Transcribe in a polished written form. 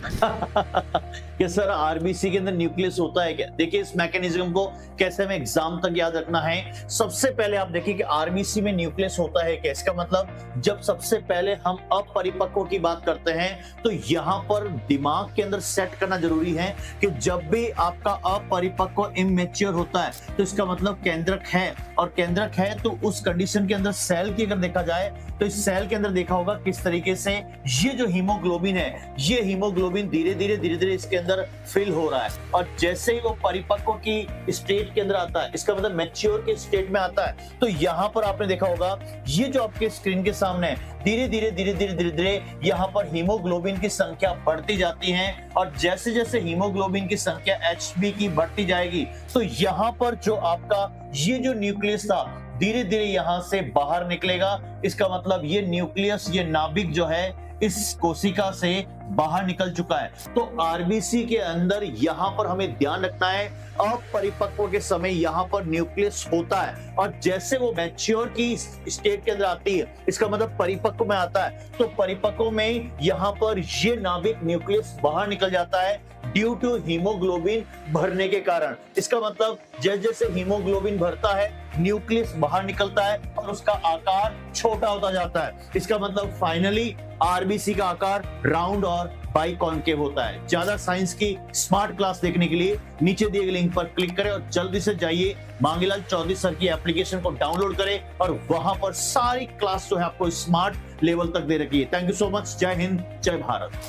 कि sir RBC के अंदर न्यूक्लियस होता है क्या? देखिए इस मैकेनिज्म को कैसे हमें एग्जाम तक याद रखना है। सबसे पहले आप देखिए कि आरबीसी में न्यूक्लियस होता है क्या? इसका मतलब जब सबसे पहले हम अपरिपक्व की बात करते हैं तो यहाँ पर दिमाग के अंदर सेट करना जरूरी है कि जब भी आपका अपरिपक्व इमेच्योर होता है तो इसका मतलब केंद्रक है, और केंद्रक है तो उस कंडीशन के अंदर सेल की अगर देखा जाए तो इस सेल के अंदर देखा होगा किस तरीके से ये जो हीमोग्लोबिन है, ये हीमोग्लोबिन धीरे धीरे इसके अंदर फिल हो रहा है, और जैसे ही वो परिपक्व की स्टेट के अंदर आता है, इसका मतलब मैच्योर के स्टेट में आता है, तो यहाँ पर आपने देखा होगा ये जो आपके स्क्रीन के सामने है, धीरे धीरे यहाँ पर हीमोग्लोबिन की संख्या बढ़ती जाती है, और जैसे जैसे हीमोग्लोबिन की संख्या एचबी की बढ़ती जाएगी तो यहाँ पर जो आपका ये जो न्यूक्लियस था धीरे धीरे यहां से बाहर निकलेगा। इसका मतलब ये न्यूक्लियस, ये नाभिक जो है इस कोशिका से बाहर निकल चुका है। तो आरबीसी के अंदर यहां पर हमें ध्यान रखना है अपरिपक्व के समय यहां पर न्यूक्लियस होता है, और जैसे वो मैच्योर की स्टेट के अंदर आती है, इसका मतलब परिपक्व में आता है, तो परिपक्व में यहां पर ये नाभिक न्यूक्लियस बाहर निकल जाता है ड्यू टू हीमोग्लोबिन भरने के कारण। इसका मतलब जैसे जैसे हीमोग्लोबिन भरता है न्यूक्लियस बाहर निकलता है और उसका आकार छोटा होता जाता है। इसका मतलब फाइनली आरबीसी का आकार राउंड और बाइकॉन्केव होता है। ज्यादा साइंस की स्मार्ट क्लास देखने के लिए नीचे दिए गए लिंक पर क्लिक करें और जल्दी से जाइए मांगीलाल चौधरी सर की एप्लीकेशन को डाउनलोड करें, और वहां पर सारी क्लास जो है आपको स्मार्ट लेवल तक दे रखी है। Thank you so much. जय हिंद, जय भारत।